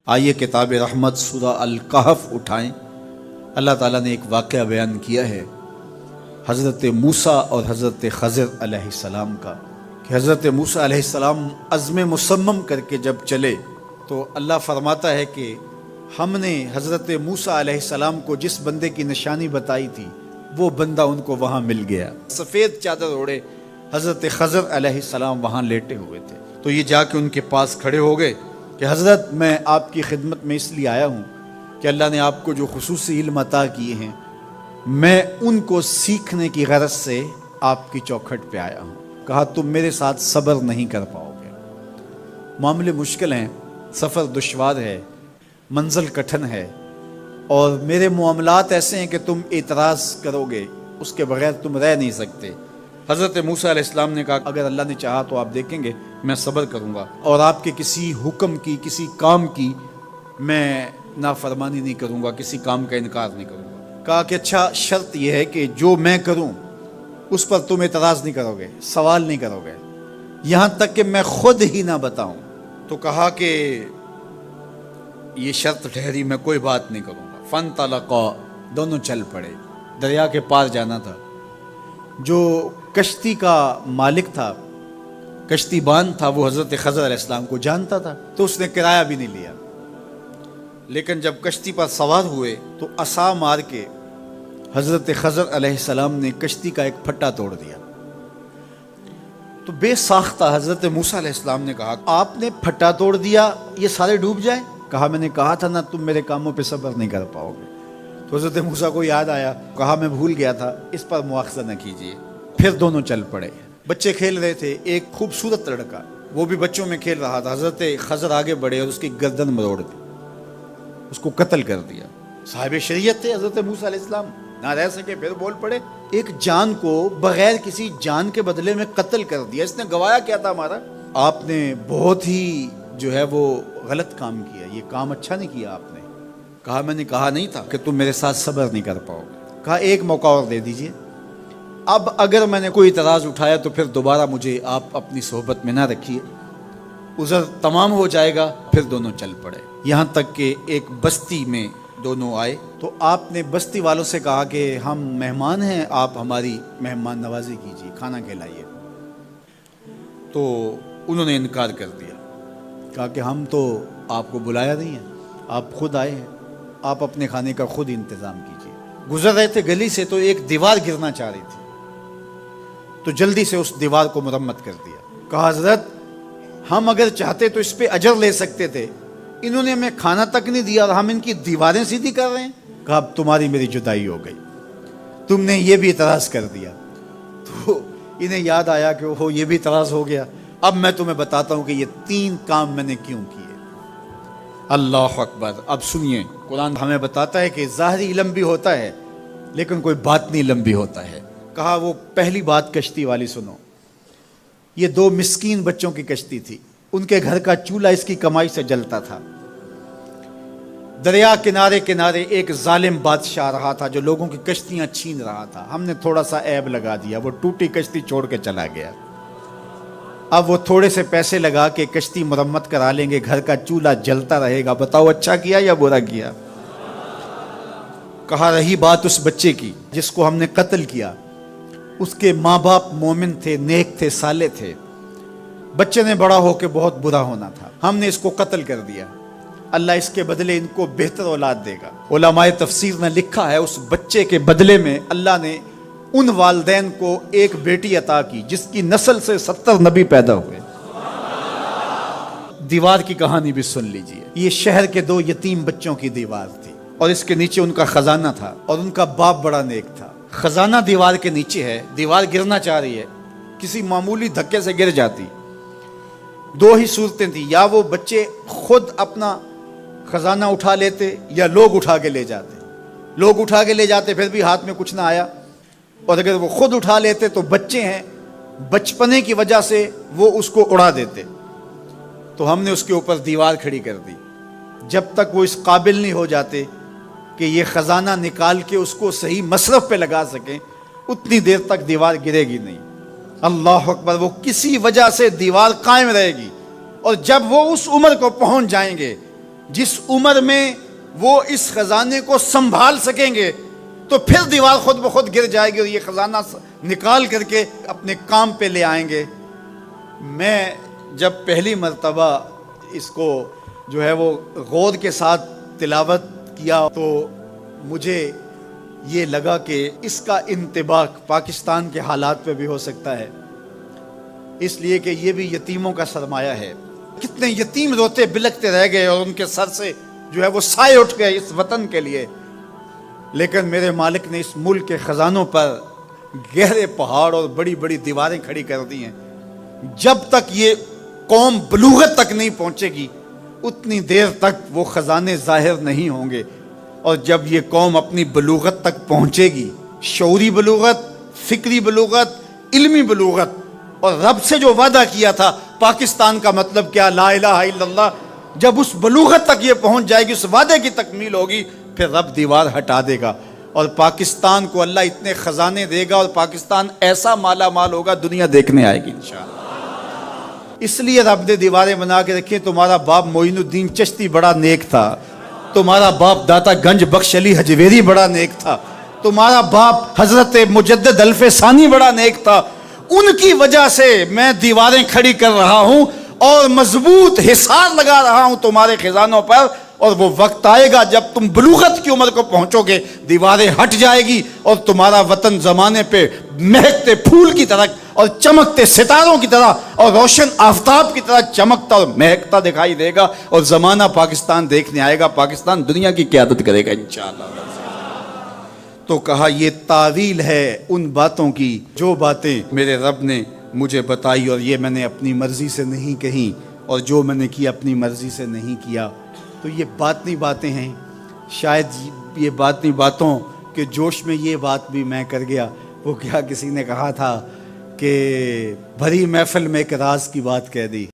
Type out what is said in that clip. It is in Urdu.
آئیے کتاب رحمت سورہ الکہف اٹھائیں۔ اللہ تعالیٰ نے ایک واقعہ بیان کیا ہے حضرت موسیٰ اور حضرت خضر علیہ السلام کا، کہ حضرت موسیٰ علیہ السلام عزم مصمم کر کے جب چلے تو اللہ فرماتا ہے کہ ہم نے حضرت موسیٰ علیہ السلام کو جس بندے کی نشانی بتائی تھی وہ بندہ ان کو وہاں مل گیا۔ سفید چادر اوڑے حضرت خضر علیہ السلام وہاں لیٹے ہوئے تھے، تو یہ جا کے ان کے پاس کھڑے ہو گئے کہ حضرت میں آپ کی خدمت میں اس لیے آیا ہوں کہ اللہ نے آپ کو جو خصوصی علم عطا کیے ہیں میں ان کو سیکھنے کی غرض سے آپ کی چوکھٹ پہ آیا ہوں۔ کہا تم میرے ساتھ صبر نہیں کر پاؤ گے، معاملے مشکل ہیں، سفر دشوار ہے، منزل کٹھن ہے، اور میرے معاملات ایسے ہیں کہ تم اعتراض کرو گے اس کے بغیر تم رہ نہیں سکتے۔ حضرت موسیٰ علیہ السلام نے کہا اگر اللہ نے چاہا تو آپ دیکھیں گے میں صبر کروں گا اور آپ کے کسی حکم کی کسی کام کی میں نافرمانی نہیں کروں گا، کسی کام کا انکار نہیں کروں گا۔ کہا کہ اچھا شرط یہ ہے کہ جو میں کروں اس پر تم اعتراض نہیں کرو گے، سوال نہیں کرو گے، یہاں تک کہ میں خود ہی نہ بتاؤں۔ تو کہا کہ یہ شرط ٹھہری، میں کوئی بات نہیں کروں گا۔ فانطلقا، دونوں چل پڑے، دریا کے پار جانا تھا۔ جو کشتی کا مالک تھا، کشتی بان تھا، وہ حضرت خضر علیہ السلام کو جانتا تھا تو اس نے کرایہ بھی نہیں لیا، لیکن جب کشتی پر سوار ہوئے تو عصا مار کے حضرت خضر علیہ السلام نے کشتی کا ایک پھٹا توڑ دیا۔ تو بے ساختہ حضرت موسیٰ علیہ السلام نے کہا آپ نے پھٹا توڑ دیا، یہ سارے ڈوب جائیں؟ کہا میں نے کہا تھا نا تم میرے کاموں پہ صبر نہیں کر پاؤ گے۔ تو حضرت موسیٰ کو یاد آیا، کہا میں بھول گیا تھا، اس پر مواخذہ نہ کیجیے۔ پھر دونوں چل پڑے، بچے کھیل رہے تھے، ایک خوبصورت لڑکا وہ بھی بچوں میں کھیل رہا تھا۔ حضرت خضر آگے بڑھے اور اس کی گردن مروڑ دی، اس کو قتل کر دیا۔ صاحب شریعت تھے حضرت موسیٰ علیہ السلام، نہ رہ سکے، پھر بول پڑے ایک جان کو بغیر کسی جان کے بدلے میں قتل کر دیا، اس نے گوایا کیا تھا ہمارا؟ آپ نے بہت ہی جو ہے وہ غلط کام کیا، یہ کام اچھا نہیں کیا آپ نے۔ کہا میں نے کہا نہیں تھا کہ تم میرے ساتھ صبر نہیں کر پاؤ گے۔ کہا ایک موقع اور دے دیجئے، اب اگر میں نے کوئی اعتراض اٹھایا تو پھر دوبارہ مجھے آپ اپنی صحبت میں نہ رکھیے، عذر تمام ہو جائے گا۔ پھر دونوں چل پڑے، یہاں تک کہ ایک بستی میں دونوں آئے تو آپ نے بستی والوں سے کہا کہ ہم مہمان ہیں، آپ ہماری مہمان نوازی کیجیے، کھانا کھلائیے۔ تو انہوں نے انکار کر دیا، کہا کہ ہم تو آپ کو بلایا نہیں ہے، آپ خود آئے ہیں، آپ اپنے کھانے کا خود انتظام کیجیے۔ گزر رہے تھے گلی سے تو ایک دیوار گرنا چاہ رہی تھی، تو جلدی سے اس دیوار کو مرمت کر دیا۔ کہا حضرت ہم اگر چاہتے تو اس پہ اجر لے سکتے تھے، انہوں نے ہمیں کھانا تک نہیں دیا اور ہم ان کی دیواریں سیدھی کر رہے ہیں۔ کہا اب تمہاری میری جدائی ہو گئی، تم نے یہ بھی اعتراض کر دیا۔ تو انہیں یاد آیا کہ وہ یہ بھی اعتراض ہو گیا، اب میں تمہیں بتاتا ہوں کہ یہ 3 کام میں نے کیوں کیے۔ اللہ اکبر۔ اب سنیے، قرآن ہمیں بتاتا ہے کہ ظاہری علم بھی ہوتا ہے لیکن کوئی باطنی علم بھی ہوتا ہے۔ کہا وہ پہلی بات کشتی والی سنو، یہ 2 مسکین بچوں کی کشتی تھی، ان کے گھر کا چولہا اس کی کمائی سے جلتا تھا۔ دریا کنارے کنارے ایک ظالم بادشاہ رہا تھا جو لوگوں کی کشتیاں چھین رہا تھا، ہم نے تھوڑا سا عیب لگا دیا، وہ ٹوٹی کشتی چھوڑ کے چلا گیا۔ اب وہ تھوڑے سے پیسے لگا کے کشتی مرمت کرا لیں گے، گھر کا چولہا جلتا رہے گا، بتاؤ اچھا کیا یا برا کیا؟ کہا رہی بات اس بچے کی جس کو ہم نے قتل کیا، اس کے ماں باپ مومن تھے، نیک تھے، صالح تھے، بچے نے بڑا ہو کے بہت برا ہونا تھا، ہم نے اس کو قتل کر دیا، اللہ اس کے بدلے ان کو بہتر اولاد دے گا۔ علماء تفسیر نے لکھا ہے اس بچے کے بدلے میں اللہ نے ان والدین کو ایک بیٹی عطا کی جس کی نسل سے 70 نبی پیدا ہوئے۔ دیوار کی کہانی بھی سن لیجئے، یہ شہر کے 2 یتیم بچوں کی دیوار تھی اور اس کے نیچے ان کا خزانہ تھا اور ان کا باپ بڑا نیک تھا۔ خزانہ دیوار کے نیچے ہے، دیوار گرنا چاہ رہی ہے، کسی معمولی دھکے سے گر جاتی۔ 2 ہی صورتیں تھیں، یا وہ بچے خود اپنا خزانہ اٹھا لیتے یا لوگ اٹھا کے لے جاتے۔ لوگ اٹھا کے لے جاتے پھر بھی ہاتھ میں کچھ نہ آیا، اور اگر وہ خود اٹھا لیتے تو بچے ہیں، بچپنے کی وجہ سے وہ اس کو اڑا دیتے۔ تو ہم نے اس کے اوپر دیوار کھڑی کر دی، جب تک وہ اس قابل نہیں ہو جاتے کہ یہ خزانہ نکال کے اس کو صحیح مصرف پہ لگا سکیں، اتنی دیر تک دیوار گرے گی نہیں۔ اللہ اکبر۔ وہ کسی وجہ سے دیوار قائم رہے گی، اور جب وہ اس عمر کو پہنچ جائیں گے جس عمر میں وہ اس خزانے کو سنبھال سکیں گے تو پھر دیوار خود بخود گر جائے گی اور یہ خزانہ نکال کر کے اپنے کام پہ لے آئیں گے۔ میں جب پہلی مرتبہ اس کو جو ہے وہ غور کے ساتھ تلاوت کیا تو مجھے یہ لگا کہ اس کا انطباق پاکستان کے حالات پہ بھی ہو سکتا ہے، اس لیے کہ یہ بھی یتیموں کا سرمایہ ہے۔ کتنے یتیم روتے بلکتے رہ گئے اور ان کے سر سے جو ہے وہ سائے اٹھ گئے اس وطن کے لیے، لیکن میرے مالک نے اس ملک کے خزانوں پر گہرے پہاڑ اور بڑی بڑی دیواریں کھڑی کر دی ہیں۔ جب تک یہ قوم بلوغت تک نہیں پہنچے گی اتنی دیر تک وہ خزانے ظاہر نہیں ہوں گے، اور جب یہ قوم اپنی بلوغت تک پہنچے گی، شعوری بلوغت، فکری بلوغت، علمی بلوغت، اور رب سے جو وعدہ کیا تھا پاکستان کا مطلب کیا، لا الہ الا اللہ، جب اس بلوغت تک یہ پہنچ جائے گی، اس وعدے کی تکمیل ہوگی، پھر رب دیوار ہٹا دے گا اور پاکستان کو اللہ اتنے خزانے دے گا اور پاکستان ایسا مالا مال ہوگا دنیا دیکھنے آئے گی انشاءاللہ۔ اس لیے رب نے دیواریں بنا کے رکھی۔ تمہارا باپ معین الدین چشتی بڑا نیک تھا، تمہارا باپ داتا گنج بخش علی حجویری بڑا نیک تھا، تمہارا باپ حضرت مجدد الف ثانی بڑا نیک تھا، ان کی وجہ سے میں دیواریں کھڑی کر رہا ہوں اور مضبوط حصار لگا رہا ہوں تمہارے خزانوں پر، اور وہ وقت آئے گا جب تم بلوغت کی عمر کو پہنچو گے، دیواریں ہٹ جائے گی اور تمہارا وطن زمانے پہ مہکتے پھول کی طرح اور چمکتے ستاروں کی طرح اور روشن آفتاب کی طرح چمکتا اور مہکتا دکھائی دے گا، اور زمانہ پاکستان دیکھنے آئے گا، پاکستان دنیا کی قیادت کرے گا انشاءاللہ۔ تو کہا یہ تعویل ہے ان باتوں کی جو باتیں میرے رب نے مجھے بتائی، اور یہ میں نے اپنی مرضی سے نہیں کہی، اور جو میں نے کی اپنی مرضی سے نہیں کیا۔ تو یہ باطنی باتیں ہیں، شاید یہ باطنی باتوں کے جوش میں یہ بات بھی میں کر گیا۔ وہ کیا کسی نے کہا تھا کہ بھری محفل میں ایک راز کی بات کہہ دی۔